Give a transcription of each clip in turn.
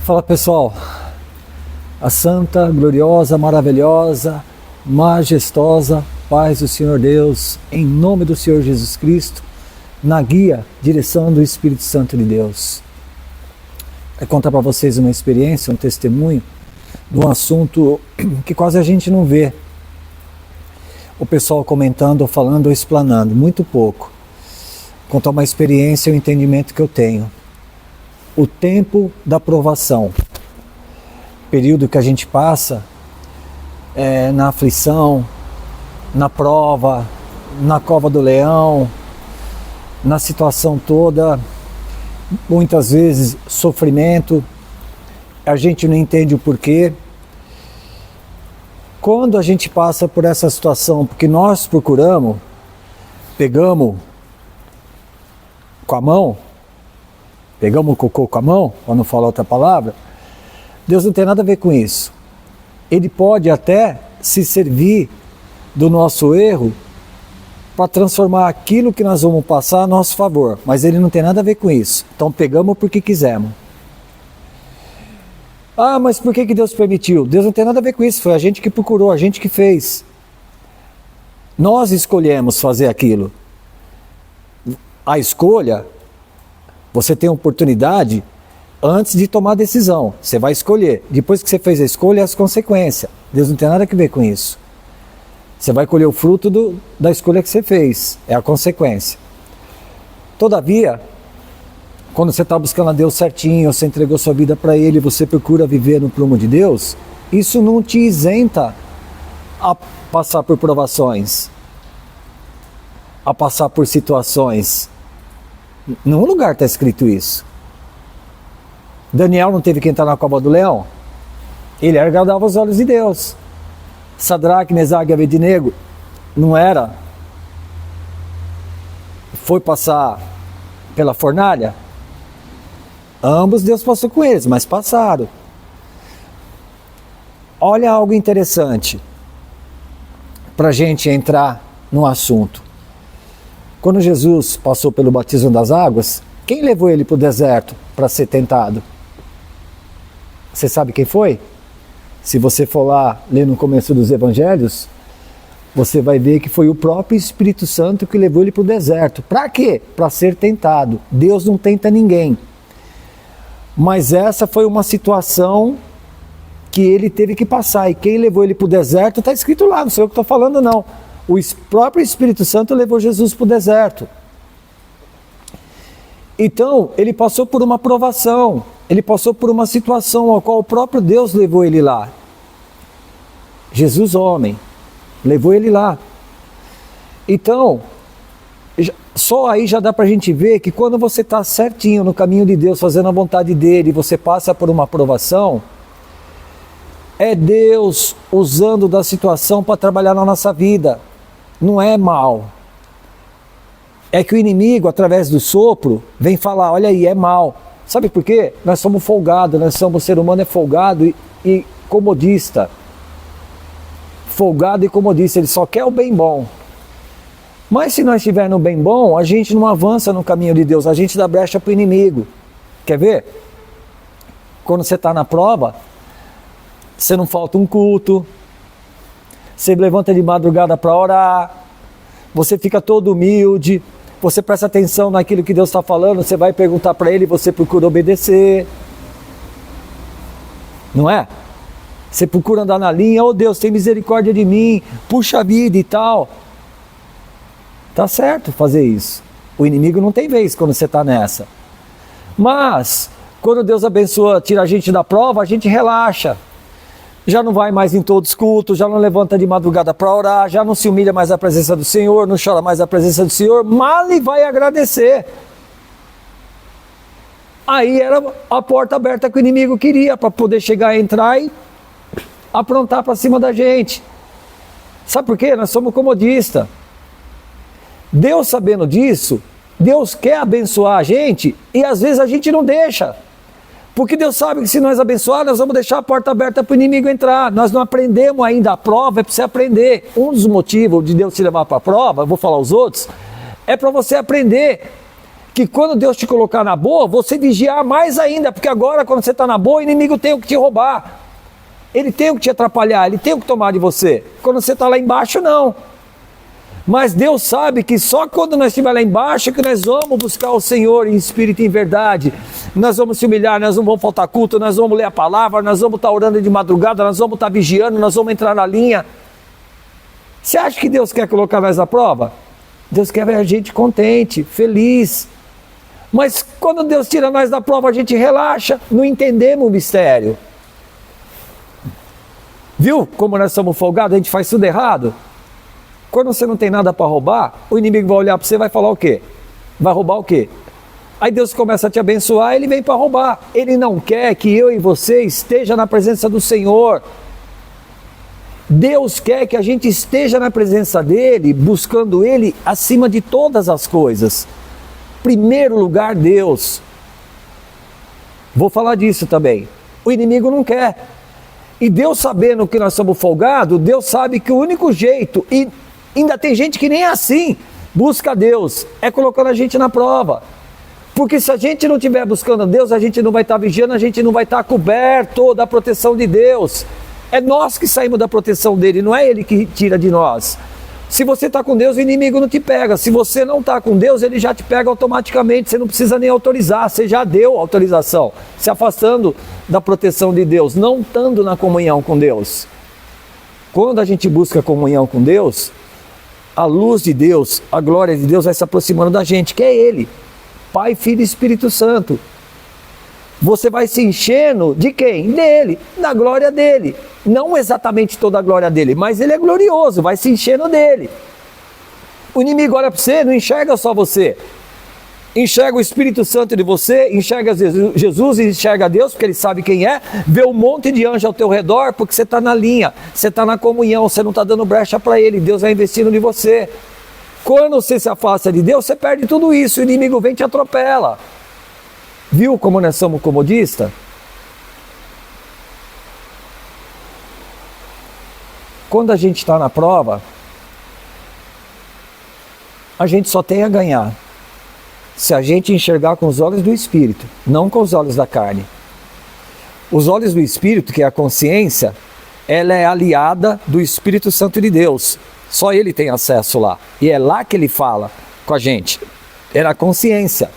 Fala pessoal, a santa, gloriosa, maravilhosa, majestosa paz do Senhor Deus, em nome do Senhor Jesus Cristo, na guia, direção do Espírito Santo de Deus. Vou contar para vocês uma experiência, um testemunho de um assunto que quase a gente não vê o pessoal comentando, ou falando, ou explanando, muito pouco. Vou contar uma experiência e um entendimento que eu tenho. O tempo da provação, período que a gente passa na aflição, na prova, na cova do leão, na situação toda, muitas vezes sofrimento, a gente não entende o porquê. Quando a gente passa por essa situação, porque nós procuramos, pegamos com a mão, pegamos o cocô com a mão, para não falar outra palavra, Deus não tem nada a ver com isso. Ele pode até se servir do nosso erro para transformar aquilo que nós vamos passar a nosso favor, mas Ele não tem nada a ver com isso. Então pegamos porque quisemos. Ah, mas por que Deus permitiu? Deus não tem nada a ver com isso, foi a gente que procurou, a gente que fez. Nós escolhemos fazer aquilo. A escolha, você tem a oportunidade antes de tomar a decisão. Você vai escolher. Depois que você fez a escolha, as consequências. Deus não tem nada a ver com isso. Você vai colher o fruto da escolha que você fez. É a consequência. Todavia, quando você está buscando a Deus certinho, você entregou sua vida para Ele, você procura viver no prumo de Deus, isso não te isenta a passar por provações, a passar por situações. Em nenhum lugar está escrito isso. Daniel não teve que entrar na cova do leão? Ele agradava os olhos de Deus. Sadraque, Mesaque e Abednego não era? Foi passar pela fornalha? Ambos Deus passou com eles, mas passaram. Olha algo interessante para a gente entrar no assunto. Quando Jesus passou pelo batismo das águas, quem levou ele para o deserto para ser tentado? Você sabe quem foi? Se você for lá ler no começo dos evangelhos, você vai ver que foi o próprio Espírito Santo que levou ele para o deserto. Para quê? Para ser tentado. Deus não tenta ninguém. Mas essa foi uma situação que ele teve que passar. E quem levou ele para o deserto está escrito lá, não sei o que estou falando não. O próprio Espírito Santo levou Jesus para o deserto. Então, ele passou por uma provação, ele passou por uma situação a qual o próprio Deus levou ele lá. Jesus, homem, levou ele lá. Então, só aí já dá para a gente ver que quando você está certinho no caminho de Deus, fazendo a vontade dele, você passa por uma provação, é Deus usando da situação para trabalhar na nossa vida. Não é mal. É que o inimigo, através do sopro, vem falar, olha aí, é mal. Sabe por quê? Nós somos folgados, o ser humano é folgado e comodista. Folgado e comodista, ele só quer o bem bom. Mas se nós estivermos no bem bom, a gente não avança no caminho de Deus, a gente dá brecha para o inimigo. Quer ver? Quando você está na prova, você não falta um culto, você levanta de madrugada para orar, você fica todo humilde, você presta atenção naquilo que Deus está falando, você vai perguntar para Ele, você procura obedecer. Não é? Você procura andar na linha, oh Deus, tem misericórdia de mim, puxa a vida e tal. Tá certo fazer isso. O inimigo não tem vez quando você está nessa. Mas, quando Deus abençoa, tira a gente da prova, a gente relaxa. Já não vai mais em todos os cultos, já não levanta de madrugada para orar, já não se humilha mais à presença do Senhor, não chora mais à presença do Senhor, mal e vai agradecer. Aí era a porta aberta que o inimigo queria, para poder chegar, entrar e aprontar para cima da gente. Sabe por quê? Nós somos comodistas. Deus, sabendo disso, Deus quer abençoar a gente e às vezes a gente não deixa. Porque Deus sabe que se nós abençoar, nós vamos deixar a porta aberta para o inimigo entrar. Nós não aprendemos ainda a prova, é para você aprender. Um dos motivos de Deus te levar para a prova, eu vou falar os outros, é para você aprender que quando Deus te colocar na boa, você vigiar mais ainda, porque agora quando você está na boa, o inimigo tem o que te roubar. Ele tem o que te atrapalhar, ele tem o que tomar de você. Quando você está lá embaixo, não. Mas Deus sabe que só quando nós estivermos lá embaixo é que nós vamos buscar o Senhor em espírito e em verdade. Nós vamos se humilhar, nós não vamos faltar culto, nós vamos ler a palavra, nós vamos estar orando de madrugada, nós vamos estar vigiando, nós vamos entrar na linha. Você acha que Deus quer colocar nós à prova? Deus quer ver a gente contente, feliz. Mas quando Deus tira nós da prova, a gente relaxa, não entendemos o mistério. Viu como nós somos folgados, a gente faz tudo errado? Quando você não tem nada para roubar, o inimigo vai olhar para você e vai falar o quê? Vai roubar o quê? Aí Deus começa a te abençoar, ele vem para roubar. Ele não quer que eu e você esteja na presença do Senhor. Deus quer que a gente esteja na presença dele, buscando ele acima de todas as coisas. Primeiro lugar, Deus. Vou falar disso também. O inimigo não quer. E Deus, sabendo que nós somos folgados, Deus sabe que o único jeito, e ainda tem gente que nem é assim, busca Deus, é colocando a gente na prova. Porque se a gente não estiver buscando a Deus, a gente não vai estar vigiando, a gente não vai estar coberto da proteção de Deus. É nós que saímos da proteção dele, não é ele que tira de nós. Se você está com Deus, o inimigo não te pega. Se você não está com Deus, ele já te pega automaticamente. Você não precisa nem autorizar, você já deu autorização. Se afastando da proteção de Deus, não estando na comunhão com Deus. Quando a gente busca comunhão com Deus, a luz de Deus, a glória de Deus vai se aproximando da gente, que é Ele. Pai, Filho e Espírito Santo. Você vai se enchendo de quem? Dele, da glória dele. Não exatamente toda a glória dele, mas ele é glorioso, vai se enchendo dele. O inimigo olha para você, não enxerga só você. Enxerga o Espírito Santo de você, enxerga Jesus e enxerga Deus, porque ele sabe quem é. Vê um monte de anjo ao teu redor, porque você está na linha, você está na comunhão, você não está dando brecha para ele, Deus vai investindo em você. Quando você se afasta de Deus, você perde tudo isso, o inimigo vem e te atropela. Viu como nós somos comodistas? Quando a gente está na prova, a gente só tem a ganhar. Se a gente enxergar com os olhos do Espírito, não com os olhos da carne. Os olhos do Espírito, que é a consciência, ela é aliada do Espírito Santo de Deus. Só ele tem acesso lá. E é lá que ele fala com a gente. É na consciência.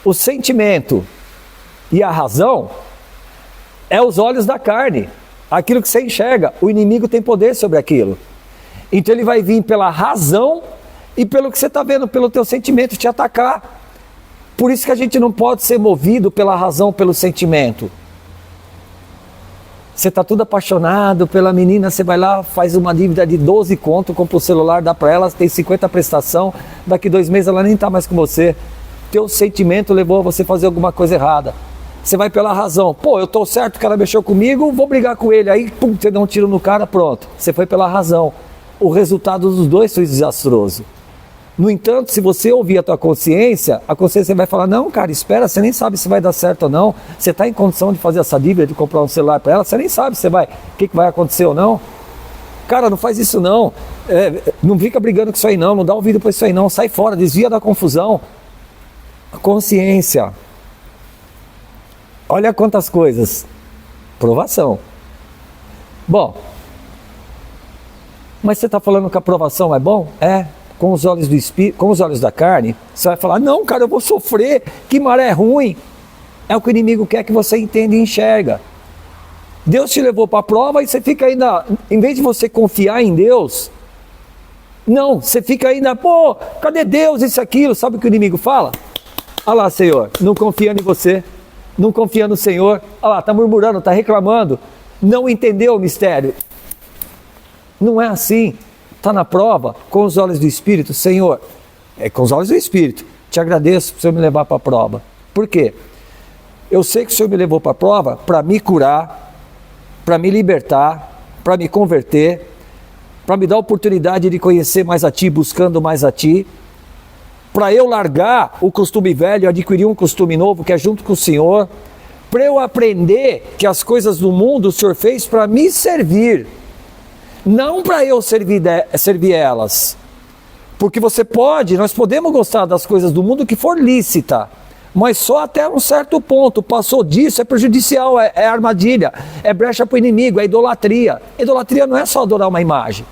O sentimento e a razão é os olhos da carne, aquilo que você enxerga. O inimigo tem poder sobre aquilo. Então ele vai vir pela razão e pelo que você está vendo, pelo teu sentimento, te atacar. Por isso que a gente não pode ser movido pela razão, pelo sentimento. Você está tudo apaixonado pela menina, você vai lá, faz uma dívida de 12 conto, compra o celular, dá para ela, tem 50 prestação, daqui 2 meses ela nem está mais com você. Teu sentimento levou a você fazer alguma coisa errada. Você vai pela razão. Pô, eu estou certo que ela mexeu comigo, vou brigar com ele. Aí, pum, você dá um tiro no cara, pronto. Você foi pela razão. O resultado dos dois foi desastroso. No entanto, se você ouvir a tua consciência, a consciência vai falar, não, cara, espera, você nem sabe se vai dar certo ou não. Você está em condição de fazer essa dívida, de comprar um celular para ela, você nem sabe se o que vai acontecer ou não. Cara, não faz isso não. Não fica brigando com isso aí não dá ouvido para isso aí não. Sai fora, desvia da confusão. Consciência. Olha quantas coisas. Provação. Bom, mas você está falando que a provação é bom? É. Com os olhos do espírito, com os olhos da carne, você vai falar, não, cara, eu vou sofrer, que maré ruim. É o que o inimigo quer que você entenda e enxerga. Deus te levou para a prova e você fica ainda, em vez de você confiar em Deus, não, você fica ainda, pô, cadê Deus, isso, aquilo, sabe o que o inimigo fala? Olha lá, Senhor, não confia em você, não confia no Senhor, olha lá, está murmurando, está reclamando, não entendeu o mistério. Não é assim. Está na prova, com os olhos do Espírito, Senhor, com os olhos do Espírito, te agradeço por o Senhor me levar para a prova. Por quê? Eu sei que o Senhor me levou para a prova para me curar, para me libertar, para me converter, para me dar a oportunidade de conhecer mais a Ti, buscando mais a Ti, para eu largar o costume velho, adquirir um costume novo, que é junto com o Senhor, para eu aprender que as coisas do mundo o Senhor fez para me servir, não para eu servir elas. Porque nós podemos gostar das coisas do mundo que for lícita, mas só até um certo ponto. Passou disso, é prejudicial, é armadilha, é brecha para o inimigo, é idolatria. Idolatria não é só adorar uma imagem,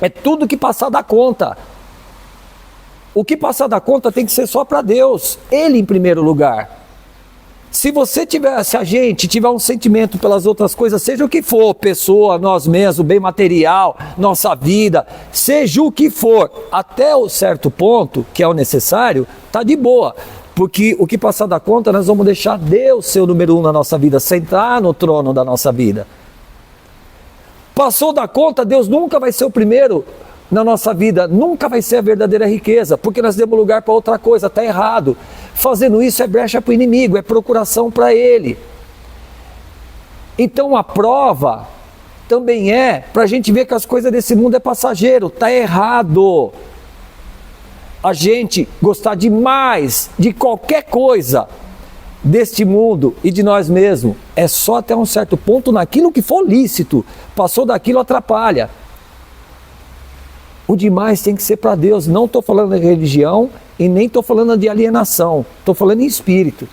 é tudo que passar da conta. O que passar da conta tem que ser só para Deus, Ele em primeiro lugar. Se a gente tiver um sentimento pelas outras coisas, seja o que for, pessoa, nós mesmos, bem material, nossa vida, seja o que for, até o certo ponto, que é o necessário, tá de boa. Porque o que passar da conta, nós vamos deixar Deus ser o número 1 na nossa vida, sentar no trono da nossa vida. Passou da conta, Deus nunca vai ser o primeiro na nossa vida, nunca vai ser a verdadeira riqueza, porque nós demos lugar para outra coisa, está errado. Fazendo isso é brecha para o inimigo, é procuração para ele. Então a prova também é para a gente ver que as coisas desse mundo é passageiro, está errado. A gente gostar demais de qualquer coisa deste mundo e de nós mesmos, é só até um certo ponto naquilo que for lícito, passou daquilo atrapalha. O demais tem que ser para Deus. Não estou falando de religião e nem estou falando de alienação. Estou falando em espírito.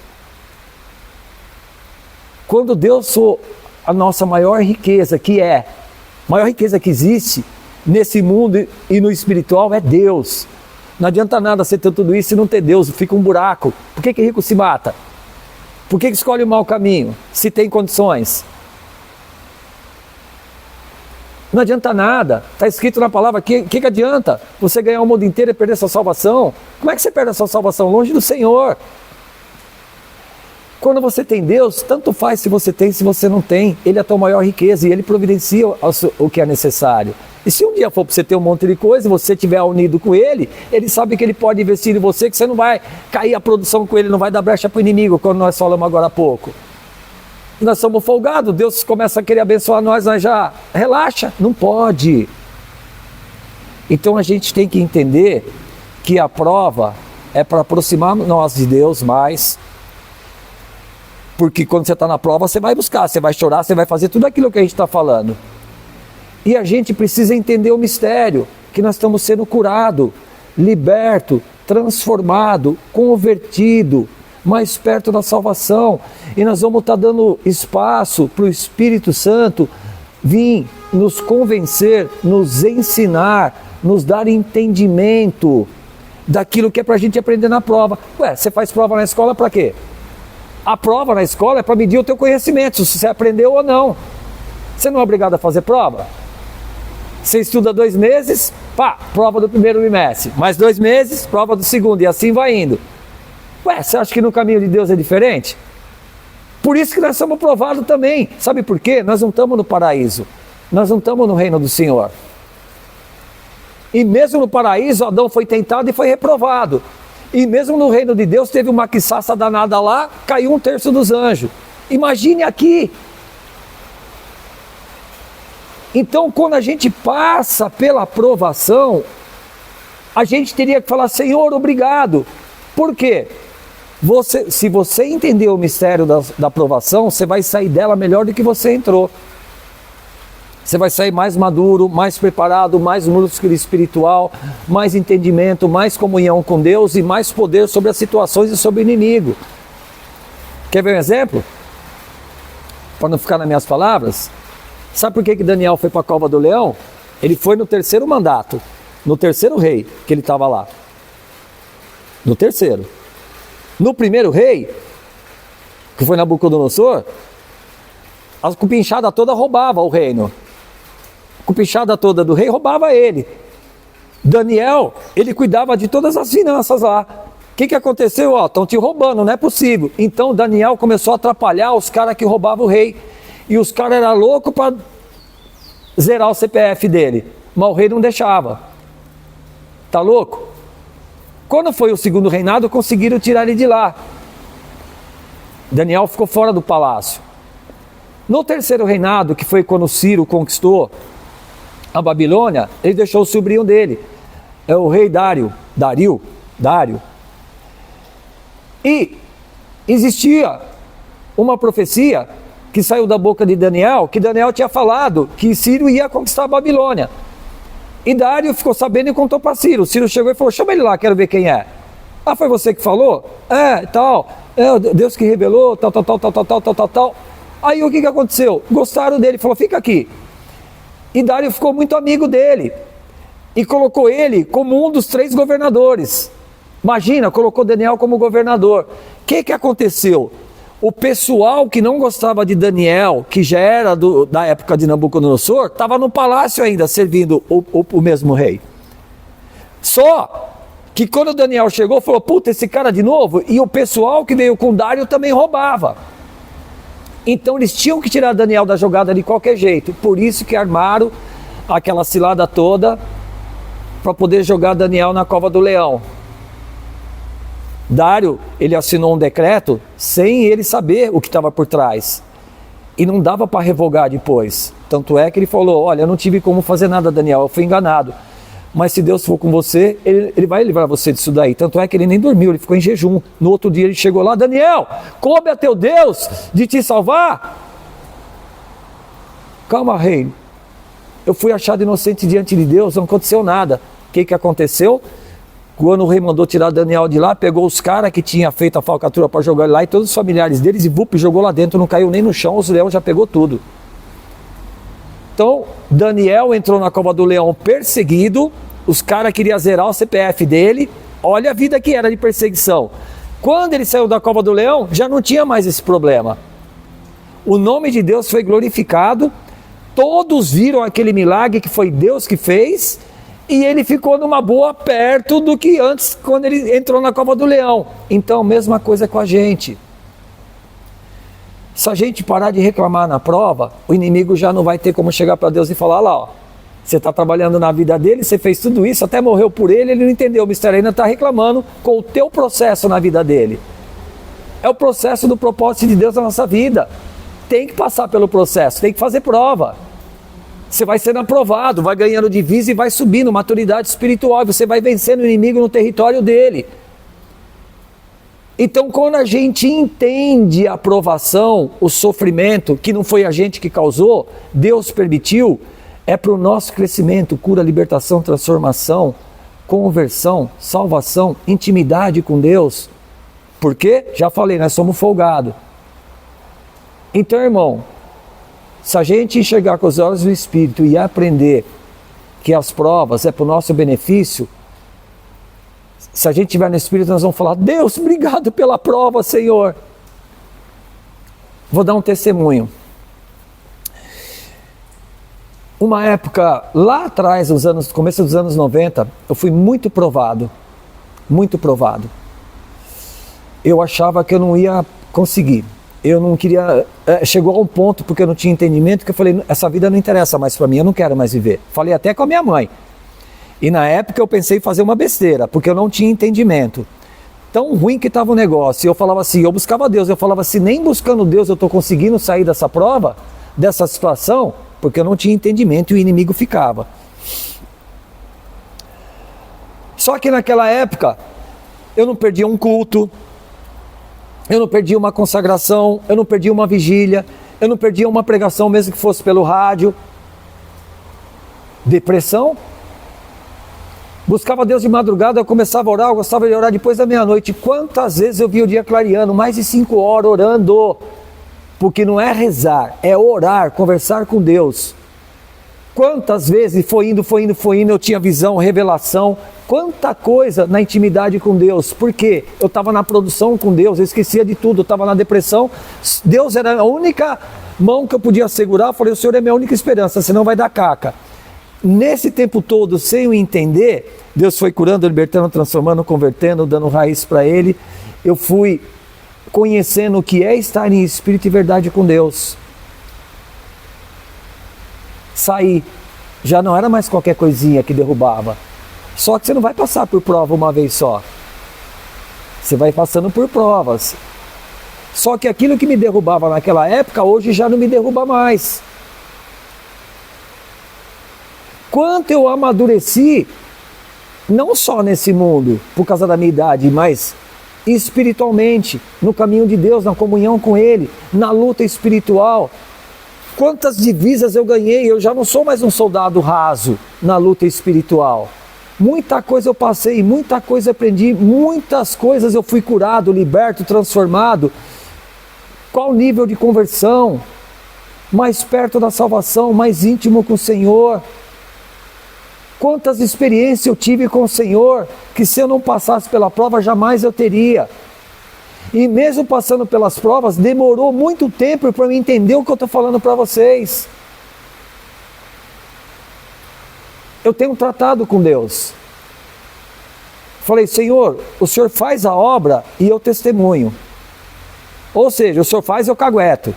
Quando Deus for a nossa maior riqueza, a maior riqueza que existe nesse mundo e no espiritual é Deus. Não adianta nada você ter tudo isso e não ter Deus, fica um buraco. Por que rico se mata? Por que escolhe o mau caminho, se tem condições? Não adianta nada, está escrito na palavra, que adianta você ganhar o mundo inteiro e perder sua salvação? Como é que você perde a sua salvação? Longe do Senhor. Quando você tem Deus, tanto faz se você tem, se você não tem, Ele é a tua maior riqueza e Ele providencia o que é necessário. E se um dia for para você ter um monte de coisa, e você estiver unido com Ele, Ele sabe que Ele pode investir em você, que você não vai cair a produção com Ele, não vai dar brecha para o inimigo, como nós falamos agora há pouco. Nós somos folgados, Deus começa a querer abençoar nós já relaxa, não pode. Então a gente tem que entender que a prova é para aproximar nós de Deus mais, porque quando você está na prova você vai buscar, você vai chorar, você vai fazer tudo aquilo que a gente está falando. E a gente precisa entender o mistério, que nós estamos sendo curado, liberto, transformado, convertido, mais perto da salvação, e nós vamos estar dando espaço para o Espírito Santo vir nos convencer, nos ensinar, nos dar entendimento daquilo que é para a gente aprender na prova. Ué, você faz prova na escola para quê? A prova na escola é para medir o teu conhecimento, se você aprendeu ou não. Você não é obrigado a fazer prova? Você estuda 2 meses, prova do primeiro bimestre, mais 2 meses, prova do segundo, e assim vai indo. Ué, você acha que no caminho de Deus é diferente? Por isso que nós somos provados também. Sabe por quê? Nós não estamos no paraíso. Nós não estamos no reino do Senhor. E mesmo no paraíso, Adão foi tentado e foi reprovado. E mesmo no reino de Deus, teve uma quiçaça danada lá, caiu 1/3 dos anjos. Imagine aqui. Então, quando a gente passa pela provação, a gente teria que falar, Senhor, obrigado. Por quê? Se você entender o mistério da provação, você vai sair dela melhor do que você entrou. Você vai sair mais maduro, mais preparado, mais músculo espiritual, mais entendimento, mais comunhão com Deus e mais poder sobre as situações e sobre o inimigo. Quer ver um exemplo? Para não ficar nas minhas palavras, sabe por que Daniel foi para a cova do leão? Ele foi no 3º mandato, no 3º rei que ele estava lá. No 3º. No 1º rei, que foi Nabucodonosor, a cupinchada toda roubava o reino. A cupinchada toda do rei roubava ele. Daniel, ele cuidava de todas as finanças lá. O que aconteceu? Estão te roubando, não é possível. Então Daniel começou a atrapalhar os caras que roubavam o rei. E os caras eram loucos para zerar o CPF dele. Mas o rei não deixava. Tá louco? Quando foi o 2º reinado, conseguiram tirar ele de lá. Daniel ficou fora do palácio. No 3º reinado, que foi quando Ciro conquistou a Babilônia, ele deixou o sobrinho dele, é o rei Dário. E existia uma profecia que saiu da boca de Daniel, que Daniel tinha falado que Ciro ia conquistar a Babilônia. E Dário ficou sabendo e contou para Ciro. Ciro chegou e falou, chama ele lá, quero ver quem é. Ah, foi você que falou? Tal. Deus que revelou, tal. Aí o que aconteceu? Gostaram dele, falou, fica aqui. E Dário ficou muito amigo dele. E colocou ele como um dos 3 governadores. Imagina, colocou Daniel como governador. O que aconteceu? O pessoal que não gostava de Daniel, que já era da época de Nabucodonosor, estava no palácio ainda, servindo o mesmo rei. Só que quando Daniel chegou, falou, puta, esse cara de novo, e o pessoal que veio com Dário também roubava. Então eles tinham que tirar Daniel da jogada de qualquer jeito, por isso que armaram aquela cilada toda, para poder jogar Daniel na cova do leão. Dário, ele assinou um decreto sem ele saber o que estava por trás. E não dava para revogar depois. Tanto é que ele falou, olha, eu não tive como fazer nada, Daniel, eu fui enganado. Mas se Deus for com você, ele vai livrar você disso daí. Tanto é que ele nem dormiu, ele ficou em jejum. No outro dia ele chegou lá, Daniel, coube a teu Deus de te salvar? Calma, rei. Eu fui achado inocente diante de Deus, não aconteceu nada. O que aconteceu? Quando o rei mandou tirar Daniel de lá, pegou os caras que tinham feito a falcatrua para jogar ele lá e todos os familiares deles e jogou lá dentro, não caiu nem no chão, os leões já pegou tudo. Então, Daniel entrou na cova do leão perseguido, os caras queriam zerar o CPF dele, olha a vida que era de perseguição. Quando ele saiu da cova do leão, já não tinha mais esse problema. O nome de Deus foi glorificado, todos viram aquele milagre que foi Deus que fez, e ele ficou numa boa perto do que antes, quando ele entrou na cova do leão. Então, mesma coisa com a gente. Se a gente parar de reclamar na prova, o inimigo já não vai ter como chegar para Deus e falar, lá, ó, você está trabalhando na vida dele, você fez tudo isso, até morreu por ele, ele não entendeu, o mistério ainda está reclamando com o teu processo na vida dele. É o processo do propósito de Deus na nossa vida. Tem que passar pelo processo, tem que fazer prova. Você vai sendo aprovado, vai ganhando divisa e vai subindo, maturidade espiritual, você vai vencendo o inimigo no território dele. Então, quando a gente entende a provação, o sofrimento, que não foi a gente que causou, Deus permitiu, é para o nosso crescimento, cura, libertação, transformação, conversão, salvação, intimidade com Deus. Por quê? Já falei, nós somos folgados. Então, irmão, se a gente enxergar com os olhos do Espírito e aprender que as provas é para o nosso benefício, se a gente estiver no Espírito, nós vamos falar, Deus, obrigado pela prova, Senhor. Vou dar um testemunho. Uma época, lá atrás, no começo dos anos 90, eu fui muito provado. Muito provado. Eu achava que eu não ia conseguir. Eu não queria, chegou a um ponto, porque eu não tinha entendimento, que eu falei, essa vida não interessa mais para mim, eu não quero mais viver. Falei até com a minha mãe. E na época eu pensei em fazer uma besteira, porque eu não tinha entendimento. Tão ruim que estava o negócio. E eu falava assim, eu buscava Deus, eu falava assim, nem buscando Deus eu estou conseguindo sair dessa prova, dessa situação, porque eu não tinha entendimento e o inimigo ficava. Só que naquela época, eu não perdia um culto, eu não perdia uma consagração, eu não perdia uma vigília, eu não perdia uma pregação, mesmo que fosse pelo rádio. Depressão. Buscava Deus de madrugada, eu começava a orar, eu gostava de orar depois da meia-noite. Quantas vezes eu vi o dia clareando, mais de 5 horas orando. Porque não é rezar, é orar, conversar com Deus. Quantas vezes foi indo, eu tinha visão, revelação, quanta coisa na intimidade com Deus. Por quê? Eu estava na produção com Deus, eu esquecia de tudo, eu estava na depressão. Deus era a única mão que eu podia segurar, eu falei, o Senhor é minha única esperança, senão vai dar caca. Nesse tempo todo, sem eu entender, Deus foi curando, libertando, transformando, convertendo, dando raiz para Ele. Eu fui conhecendo o que é estar em espírito e verdade com Deus. Saí, já não era mais qualquer coisinha que derrubava. Só que você não vai passar por prova uma vez só. Você vai passando por provas. Só que aquilo que me derrubava naquela época, hoje já não me derruba mais. Quanto eu amadureci, não só nesse mundo, por causa da minha idade, mas espiritualmente, no caminho de Deus, na comunhão com Ele, na luta espiritual. Quantas divisas eu ganhei, eu já não sou mais um soldado raso na luta espiritual. Muita coisa eu passei, muita coisa aprendi, muitas coisas eu fui curado, liberto, transformado. Qual nível de conversão? Mais perto da salvação, mais íntimo com o Senhor. Quantas experiências eu tive com o Senhor, que se eu não passasse pela prova, jamais eu teria. E mesmo passando pelas provas, demorou muito tempo para eu entender o que eu estou falando para vocês. Eu tenho tratado com Deus. Falei, Senhor, o Senhor faz a obra e eu testemunho. Ou seja, o Senhor faz e eu cagueto.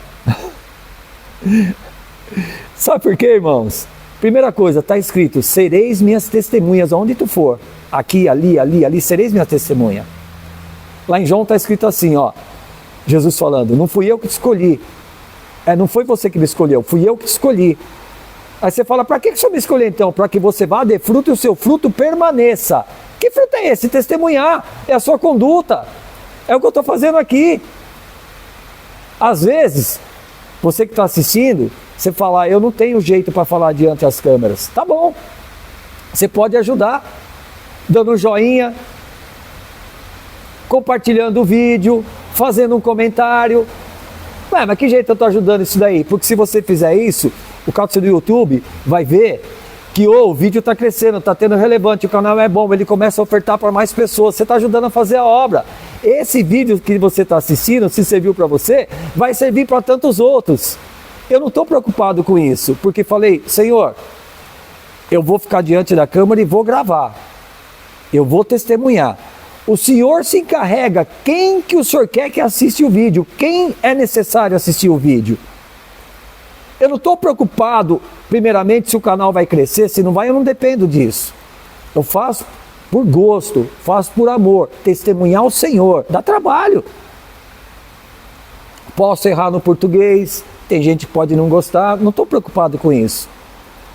Sabe por quê, irmãos? Primeira coisa, está escrito, sereis minhas testemunhas aonde tu for. Aqui, ali, sereis minha testemunha. Lá em João está escrito assim, ó, Jesus falando, não fui eu que te escolhi. Não foi você que me escolheu, fui eu que te escolhi. Aí você fala, para que o Senhor me escolheu então? Para que você vá, dê fruto e o seu fruto permaneça. Que fruto é esse? Testemunhar, é a sua conduta. É o que eu estou fazendo aqui. Às vezes, você que está assistindo, você fala, eu não tenho jeito para falar diante das câmeras. Tá bom, você pode ajudar, dando um joinha, compartilhando o vídeo, fazendo um comentário. Ué, mas que jeito eu estou ajudando isso daí? Porque se você fizer isso, o canal do YouTube vai ver que o vídeo está crescendo, está tendo relevante, o canal é bom, ele começa a ofertar para mais pessoas, você está ajudando a fazer a obra. Esse vídeo que você está assistindo, se serviu para você, vai servir para tantos outros. Eu não estou preocupado com isso, porque falei, Senhor, eu vou ficar diante da câmera e vou gravar, eu vou testemunhar. O Senhor se encarrega, quem que o Senhor quer que assista o vídeo, quem é necessário assistir o vídeo. Eu não estou preocupado, primeiramente, se o canal vai crescer, se não vai, eu não dependo disso. Eu faço por gosto, faço por amor, testemunhar o Senhor, dá trabalho. Posso errar no português, tem gente que pode não gostar, não estou preocupado com isso.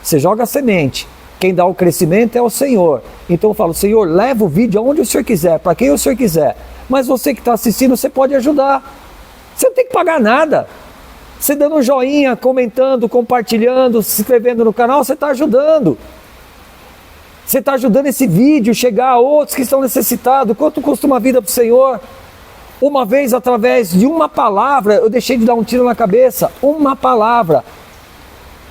Você joga a semente, quem dá o crescimento é o Senhor. Então eu falo, Senhor, leva o vídeo aonde o Senhor quiser, para quem o Senhor quiser. Mas você que está assistindo, você pode ajudar. Você não tem que pagar nada. Você dando um joinha, comentando, compartilhando, se inscrevendo no canal, você está ajudando. Você está ajudando esse vídeo chegar a outros que estão necessitados. Quanto custa uma vida para o Senhor? Uma vez, através de uma palavra, eu deixei de dar um tiro na cabeça. Uma palavra.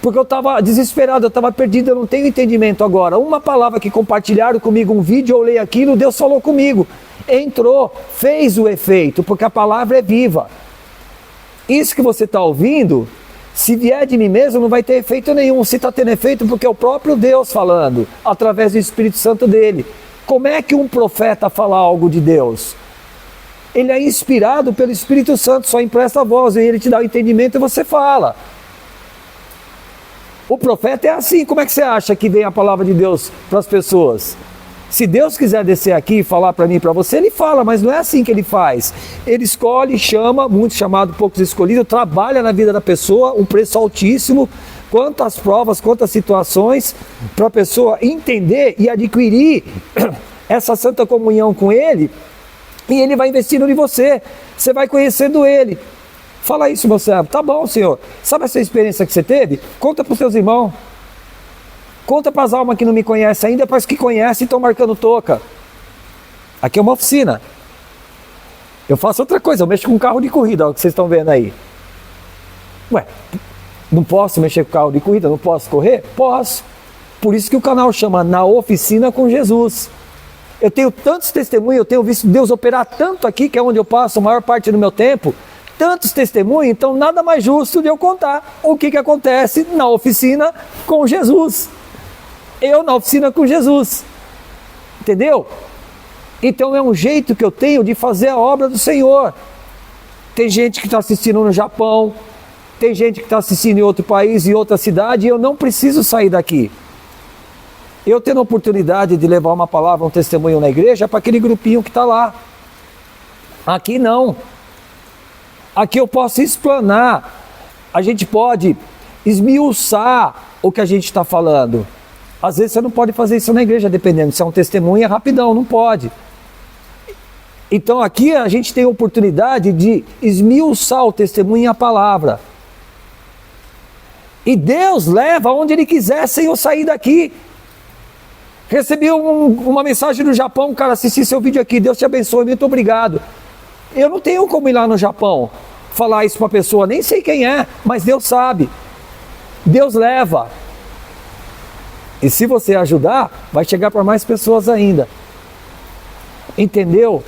Porque eu estava desesperado, eu estava perdido, eu não tenho entendimento agora. Uma palavra que compartilharam comigo, um vídeo, eu olhei aquilo, Deus falou comigo. Entrou, fez o efeito, porque a palavra é viva. Isso que você está ouvindo, se vier de mim mesmo, não vai ter efeito nenhum. Se está tendo efeito, porque é o próprio Deus falando, através do Espírito Santo dele. Como é que um profeta fala algo de Deus? Ele é inspirado pelo Espírito Santo, só empresta a voz, e ele te dá o entendimento e você fala. O profeta é assim, como é que você acha que vem a palavra de Deus para as pessoas? Se Deus quiser descer aqui e falar para mim e para você, ele fala, mas não é assim que ele faz. Ele escolhe, chama, muitos chamados, poucos escolhidos, trabalha na vida da pessoa, um preço altíssimo, quantas provas, quantas situações, para a pessoa entender e adquirir essa santa comunhão com ele, e ele vai investindo em você, você vai conhecendo ele. Fala isso, meu servo. Tá bom, Senhor. Sabe essa experiência que você teve? Conta para os seus irmãos. Conta para as almas que não me conhecem ainda, para as que conhecem e estão marcando toca. Aqui é uma oficina. Eu faço outra coisa, eu mexo com carro de corrida, ó, que vocês estão vendo aí. Ué, não posso mexer com carro de corrida? Não posso correr? Posso. Por isso que o canal chama Na Oficina com Jesus. Eu tenho tantos testemunhos, eu tenho visto Deus operar tanto aqui, que é onde eu passo a maior parte do meu tempo, tantos testemunhos, então nada mais justo de eu contar o que acontece na oficina com Jesus. Eu na oficina com Jesus. Entendeu? Então é um jeito que eu tenho de fazer a obra do Senhor. Tem gente que está assistindo no Japão, tem gente que está assistindo em outro país, em outra cidade, e eu não preciso sair daqui. Eu tendo a oportunidade de levar uma palavra, um testemunho na igreja, para aquele grupinho que está lá. Aqui não. Aqui eu posso explanar, a gente pode esmiuçar o que a gente está falando. Às vezes você não pode fazer isso na igreja, dependendo, se é um testemunho é rapidão, não pode. Então aqui a gente tem a oportunidade de esmiuçar o testemunho e a palavra. E Deus leva onde Ele quiser sem eu sair daqui. Recebi uma mensagem do Japão, cara, assisti seu vídeo aqui, Deus te abençoe, muito obrigado. Eu não tenho como ir lá no Japão falar isso para a pessoa, nem sei quem é, mas Deus sabe. Deus leva. E se você ajudar, vai chegar para mais pessoas ainda. Entendeu?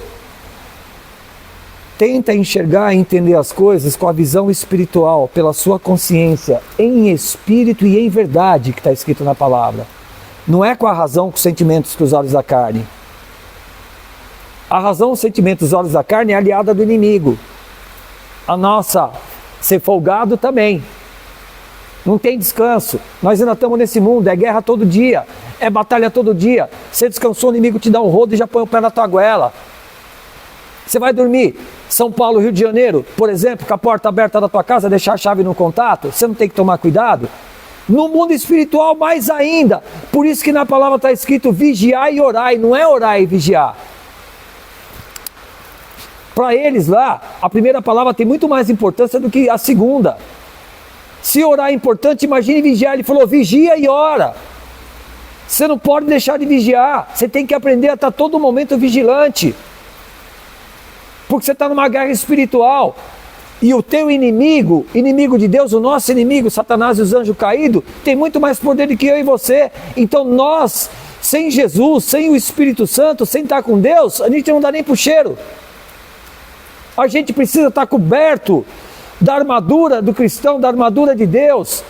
Tenta enxergar e entender as coisas com a visão espiritual, pela sua consciência, em espírito e em verdade, que está escrito na palavra. Não é com a razão, com os sentimentos, com os olhos da carne. A razão, os sentimentos, os olhos da carne é aliada do inimigo. A nossa, ser folgado também. Não tem descanso. Nós ainda estamos nesse mundo, é guerra todo dia, é batalha todo dia. Você descansou, o inimigo te dá um rodo e já põe o pé na tua goela. Você vai dormir, São Paulo, Rio de Janeiro, por exemplo, com a porta aberta da tua casa, deixar a chave no contato, você não tem que tomar cuidado? No mundo espiritual, mais ainda. Por isso que na palavra está escrito vigiar e orar, e não é orar e vigiar. Para eles lá, a primeira palavra tem muito mais importância do que a segunda. Se orar é importante, imagine vigiar. Ele falou, vigia e ora. Você não pode deixar de vigiar. Você tem que aprender a estar todo momento vigilante. Porque você está numa guerra espiritual. E o teu inimigo, inimigo de Deus, o nosso inimigo, Satanás e os anjos caídos, tem muito mais poder do que eu e você. Então nós, sem Jesus, sem o Espírito Santo, sem estar com Deus, a gente não dá nem pro cheiro. A gente precisa estar coberto da armadura do cristão, da armadura de Deus.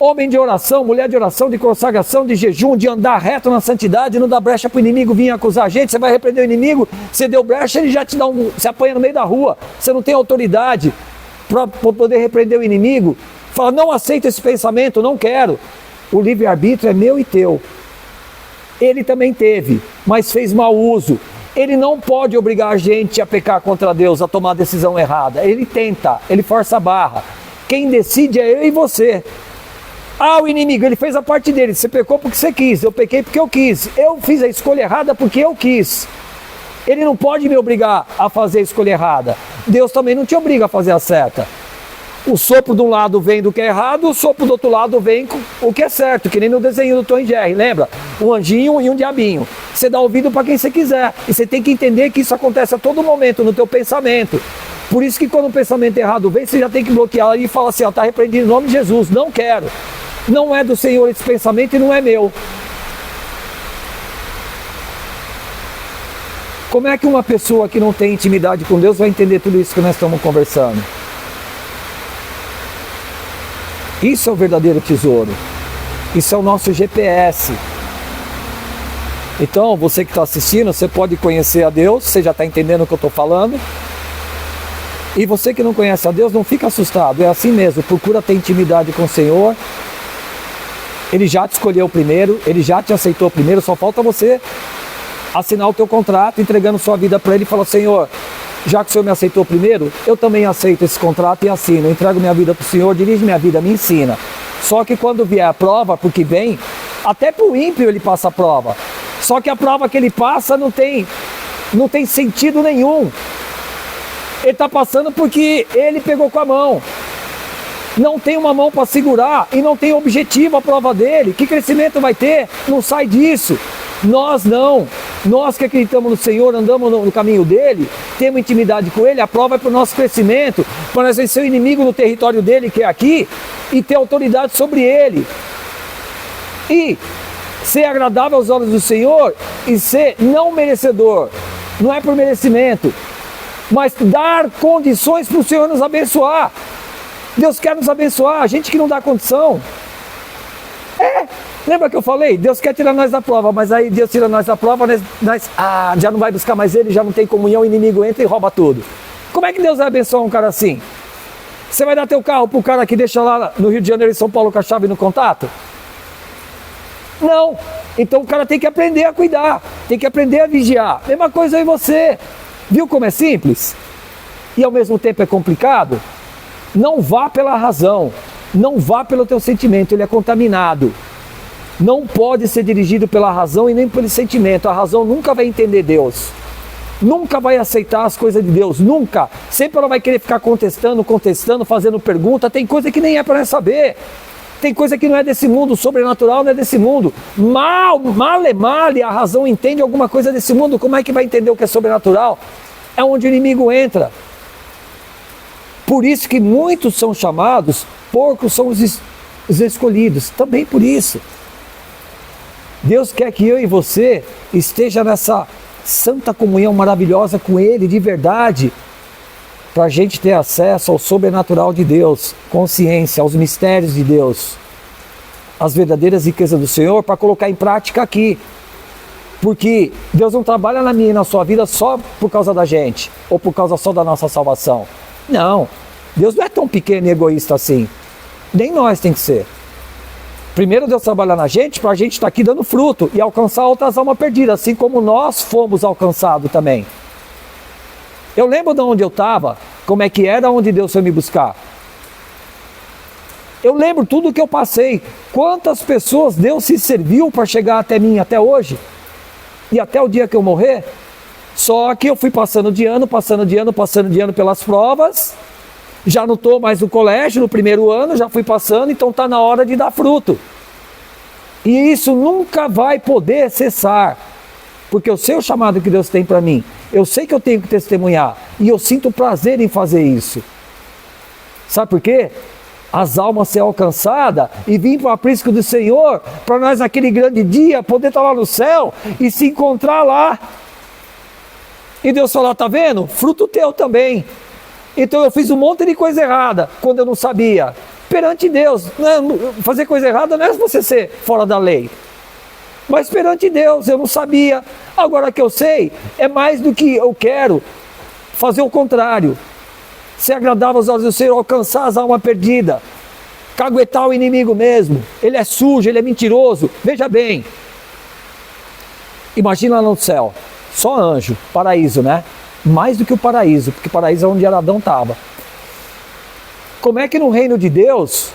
Homem de oração, mulher de oração, de consagração, de jejum, de andar reto na santidade, não dar brecha para o inimigo vir acusar a gente. Você vai repreender o inimigo, você deu brecha, ele já te dá se apanha no meio da rua. Você não tem autoridade para poder repreender o inimigo. Fala, não aceito esse pensamento, não quero. O livre-arbítrio é meu e teu. Ele também teve, mas fez mau uso. Ele não pode obrigar a gente a pecar contra Deus, a tomar a decisão errada. Ele tenta, ele força a barra. Quem decide é eu e você. Ah, o inimigo, ele fez a parte dele. Você pecou porque você quis, eu pequei porque eu quis. Eu fiz a escolha errada porque eu quis. Ele não pode me obrigar a fazer a escolha errada. Deus também não te obriga a fazer a certa. O sopro de um lado vem do que é errado, o sopro do outro lado vem com o que é certo, que nem no desenho do Tom e Jerry, lembra? Um anjinho e um diabinho. Você dá ouvido para quem você quiser. E você tem que entender que isso acontece a todo momento no teu pensamento. Por isso que quando um pensamento errado vem, você já tem que bloquear e falar assim, ó, tá repreendido em nome de Jesus, não quero. Não é do Senhor esse pensamento e não é meu. Como é que uma pessoa que não tem intimidade com Deus vai entender tudo isso que nós estamos conversando? Isso é o verdadeiro tesouro. Isso é o nosso GPS. Então, você que está assistindo, você pode conhecer a Deus, você já está entendendo o que eu estou falando. E você que não conhece a Deus, não fica assustado, é assim mesmo, procura ter intimidade com o Senhor. Ele já te escolheu primeiro, Ele já te aceitou primeiro, só falta você assinar o teu contrato, entregando sua vida para Ele e falar, Senhor, já que o Senhor me aceitou primeiro, eu também aceito esse contrato e assino, eu entrego minha vida para o Senhor, dirige minha vida, me ensina. Só que quando vier a prova, porque vem, até para o ímpio ele passa a prova, só que a prova que ele passa não tem sentido nenhum. Ele está passando porque ele pegou com a mão. Não tem uma mão para segurar e não tem objetivo a prova dele. Que crescimento vai ter? Não sai disso. Nós não. Nós que acreditamos no Senhor, andamos no caminho dele, temos intimidade com ele, a prova é para o nosso crescimento, para nós vencer o inimigo no território dele, que é aqui, e ter autoridade sobre ele. E ser agradável aos olhos do Senhor e ser não merecedor. Não é por merecimento, mas dar condições para o Senhor nos abençoar. Deus quer nos abençoar, a gente que não dá condição. Lembra que eu falei? Deus quer tirar nós da prova, mas aí Deus tira nós da prova, nós já não vai buscar mais ele, já não tem comunhão, o inimigo entra e rouba tudo. Como é que Deus vai abençoar um cara assim? Você vai dar teu carro pro cara que deixa lá no Rio de Janeiro e São Paulo com a chave no contato? Não. Então o cara tem que aprender a cuidar, tem que aprender a vigiar. Mesma coisa eu e você. Viu como é simples? E ao mesmo tempo é complicado? Não vá pela razão, não vá pelo teu sentimento, ele é contaminado. Não pode ser dirigido pela razão e nem pelo sentimento. A razão nunca vai entender Deus. nunca vai aceitar as coisas de Deus, nunca. Sempre ela vai querer ficar contestando, fazendo pergunta. Tem coisa que nem é para saber. Tem coisa que não é desse mundo, o sobrenatural não é desse mundo. Male, a razão entende alguma coisa desse mundo. Como é que vai entender o que é sobrenatural? É onde o inimigo entra. Por isso que muitos são chamados, poucos são os escolhidos. Também por isso. Deus quer que eu e você esteja nessa santa comunhão maravilhosa com Ele, de verdade, para a gente ter acesso ao sobrenatural de Deus, consciência, aos mistérios de Deus, as verdadeiras riquezas do Senhor, para colocar em prática aqui. Porque Deus não trabalha na minha e na sua vida só por causa da gente, ou por causa só da nossa salvação. Não, Deus não é tão pequeno e egoísta assim. Nem nós tem que ser. Primeiro Deus trabalha na gente para a gente estar aqui dando fruto e alcançar outras almas perdidas, assim como nós fomos alcançados também. Eu lembro de onde eu estava, como é que era, onde Deus foi me buscar. Eu lembro tudo que eu passei, quantas pessoas Deus se serviu para chegar até mim, até hoje, e até o dia que eu morrer. Só que eu fui passando de ano pelas provas, já não estou mais no colégio, no primeiro ano, já fui passando, então está na hora de dar fruto. E isso nunca vai poder cessar, porque eu sei o chamado que Deus tem para mim, eu sei que eu tenho que testemunhar, e eu sinto prazer em fazer isso. Sabe por quê? As almas serão alcançadas e vir para o aprisco do Senhor, para nós naquele grande dia poder estar lá no céu e se encontrar lá. E Deus falou, tá vendo? Fruto teu também. Então eu fiz um monte de coisa errada quando eu não sabia. Perante Deus, fazer coisa errada não é você ser fora da lei. Mas perante Deus, eu não sabia. Agora que eu sei, é mais do que eu quero fazer o contrário. Ser agradável aos olhos do Senhor, alcançar as almas perdidas. Caguetar o inimigo mesmo. Ele é sujo, ele é mentiroso. Veja bem. Imagina lá no céu. Só anjo, paraíso, né? Mais do que o paraíso, porque o paraíso é onde Adão estava. Como é que no reino de Deus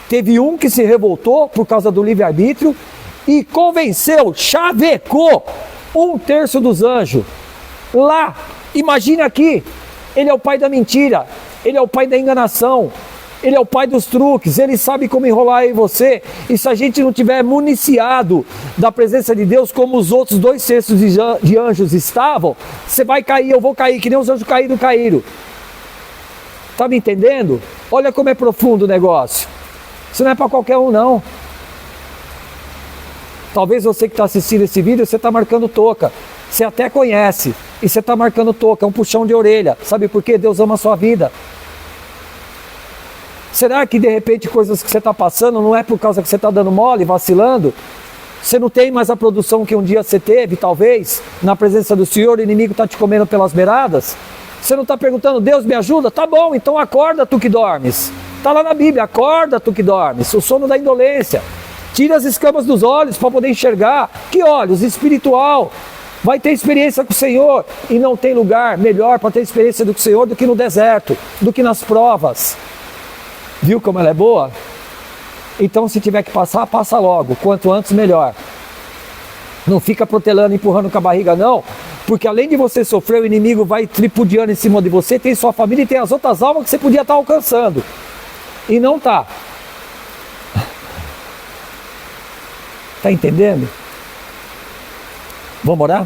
teve um que se revoltou por causa do livre-arbítrio e convenceu, chavecou 1/3 dos anjos? Lá, imagine aqui, ele é o pai da mentira, ele é o pai da enganação, ele é o pai dos truques, ele sabe como enrolar eu e você. E se a gente não tiver municiado da presença de Deus, como os outros 2/3 de anjos estavam, você vai cair, eu vou cair, que nem os anjos caíram. Tá me entendendo? Olha como é profundo o negócio. Isso não é para qualquer um, não. Talvez você que está assistindo esse vídeo, você está marcando toca. Você até conhece, e você está marcando toca, é um puxão de orelha. Sabe por quê? Deus ama a sua vida. Será que de repente coisas que você está passando não é por causa que você está dando mole, vacilando? Você não tem mais a produção que um dia você teve, talvez, na presença do Senhor, o inimigo está te comendo pelas beiradas? Você não está perguntando, Deus me ajuda? Tá bom, então acorda tu que dormes. Está lá na Bíblia, acorda tu que dormes, o sono da indolência. Tira as escamas dos olhos para poder enxergar. Que olhos? Espiritual. Vai ter experiência com o Senhor. E não tem lugar melhor para ter experiência com o Senhor do que no deserto, do que nas provas. Viu como ela é boa? Então se tiver que passar, passa logo. Quanto antes, melhor. Não fica protelando, empurrando com a barriga, não. Porque além de você sofrer, o inimigo vai tripudiando em cima de você. Tem sua família e tem as outras almas que você podia estar alcançando. E não está. Está entendendo? Vamos orar?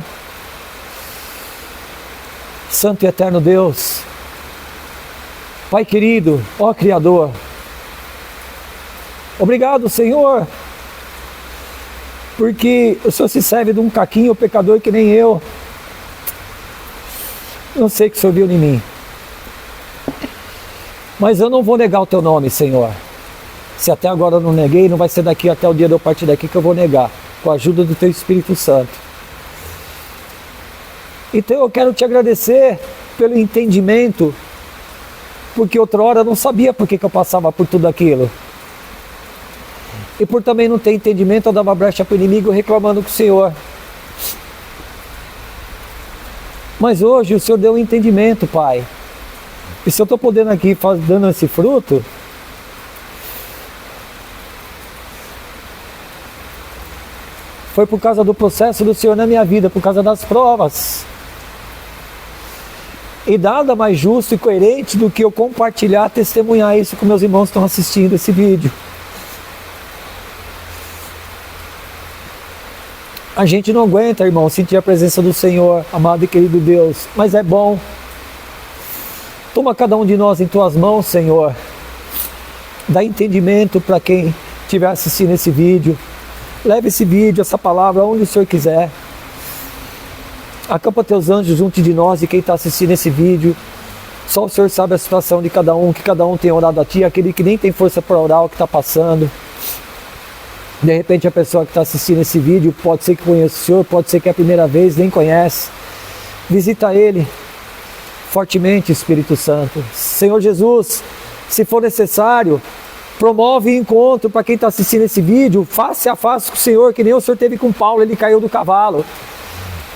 Santo e eterno Deus, Pai querido, ó Criador, obrigado, Senhor, porque o Senhor se serve de um caquinho pecador que nem eu. Não sei o que o Senhor viu em mim, mas eu não vou negar o Teu nome, Senhor. Se até agora eu não neguei, não vai ser daqui até o dia de eu partir daqui que eu vou negar, com a ajuda do Teu Espírito Santo. Então eu quero Te agradecer pelo entendimento, porque outra hora eu não sabia por que eu passava por tudo aquilo. E por também não ter entendimento, eu dava brecha para o inimigo reclamando com o Senhor. Mas hoje o Senhor deu um entendimento, Pai. E se eu estou podendo aqui dando esse fruto, foi por causa do processo do Senhor na minha vida, por causa das provas. E nada mais justo e coerente do que eu compartilhar, testemunhar isso com meus irmãos que estão assistindo esse vídeo. A gente não aguenta, irmão, sentir a presença do Senhor, amado e querido Deus, mas é bom. Toma cada um de nós em tuas mãos, Senhor. Dá entendimento para quem estiver assistindo esse vídeo. Leve esse vídeo, essa palavra, onde o Senhor quiser. Acampa teus anjos junto de nós e quem está assistindo esse vídeo. Só o Senhor sabe a situação de cada um, que cada um tem orado a Ti, aquele que nem tem força para orar, o que está passando. De repente a pessoa que está assistindo esse vídeo pode ser que conheça o Senhor, pode ser que é a primeira vez, nem conhece. Visita Ele fortemente, Espírito Santo. Senhor Jesus, se for necessário, promove encontro para quem está assistindo esse vídeo, face a face com o Senhor, que nem o Senhor teve com Paulo, ele caiu do cavalo.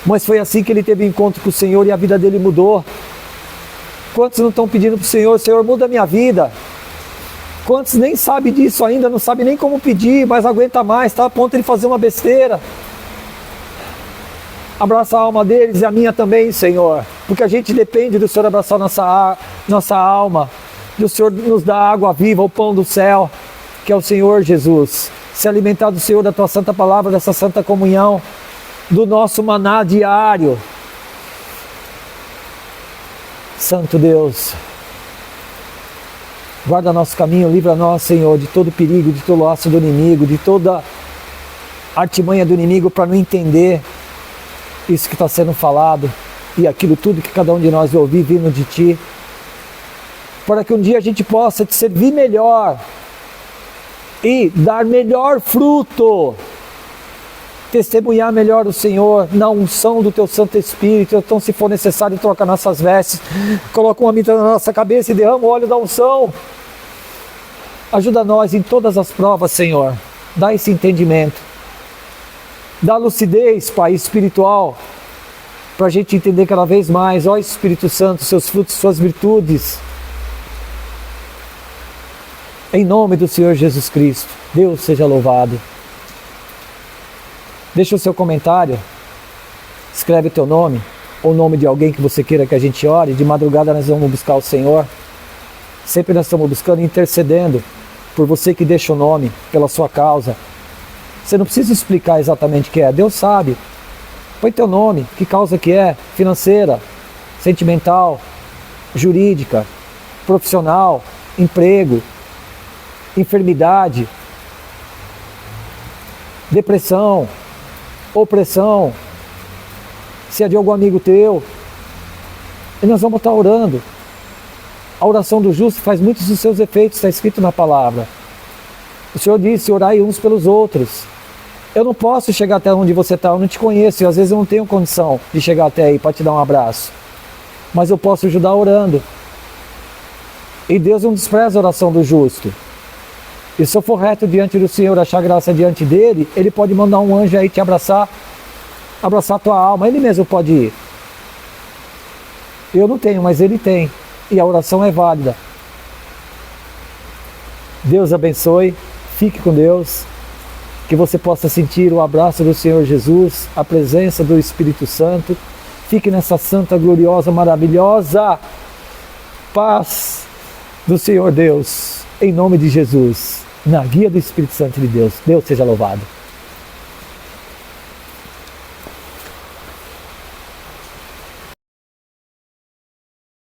Mas foi assim que ele teve encontro com o Senhor e a vida dele mudou. Quantos não estão pedindo para o Senhor, Senhor, muda a minha vida? Quantos nem sabem disso ainda, não sabem nem como pedir, mas aguenta mais, está a ponto de fazer uma besteira. Abraça a alma deles e a minha também, Senhor, porque a gente depende do Senhor abraçar nossa alma, do Senhor nos dar água viva, o pão do céu, que é o Senhor Jesus. Se alimentar do Senhor, da Tua santa palavra, dessa santa comunhão, do nosso maná diário. Santo Deus, guarda nosso caminho, livra nós, Senhor, de todo perigo, de todo laço do inimigo, de toda artimanha do inimigo para não entender isso que está sendo falado e aquilo tudo que cada um de nós vai ouvir vindo de Ti, para que um dia a gente possa Te servir melhor e dar melhor fruto, testemunhar melhor o Senhor na unção do Teu Santo Espírito. Então, se for necessário, troca nossas vestes, coloca uma mitra na nossa cabeça e derrama o óleo da unção. Ajuda nós em todas as provas, Senhor. Dá esse entendimento. Dá lucidez, Pai, espiritual, para a gente entender cada vez mais, ó Espírito Santo, seus frutos, suas virtudes. Em nome do Senhor Jesus Cristo, Deus seja louvado. Deixa o seu comentário, escreve o teu nome, ou o nome de alguém que você queira que a gente ore. De madrugada nós vamos buscar o Senhor. Sempre nós estamos buscando e intercedendo por você que deixa o nome, pela sua causa. Você não precisa explicar exatamente o que é, Deus sabe. Põe teu nome, que causa que é, financeira, sentimental, jurídica, profissional, emprego, enfermidade, depressão, opressão, se é de algum amigo teu. E nós vamos estar orando. A oração do justo faz muitos dos seus efeitos, está escrito na palavra. O Senhor disse, orai uns pelos outros. Eu não posso chegar até onde você está, eu não te conheço, e às vezes eu não tenho condição de chegar até aí para te dar um abraço. Mas eu posso ajudar orando. E Deus não despreza a oração do justo. E se eu for reto diante do Senhor, achar graça diante dele, Ele pode mandar um anjo aí te abraçar, abraçar a tua alma, Ele mesmo pode ir. Eu não tenho, mas Ele tem. E a oração é válida. Deus abençoe, fique com Deus, que você possa sentir o abraço do Senhor Jesus, a presença do Espírito Santo. Fique nessa santa, gloriosa, maravilhosa paz do Senhor Deus, em nome de Jesus, na guia do Espírito Santo de Deus. Deus seja louvado.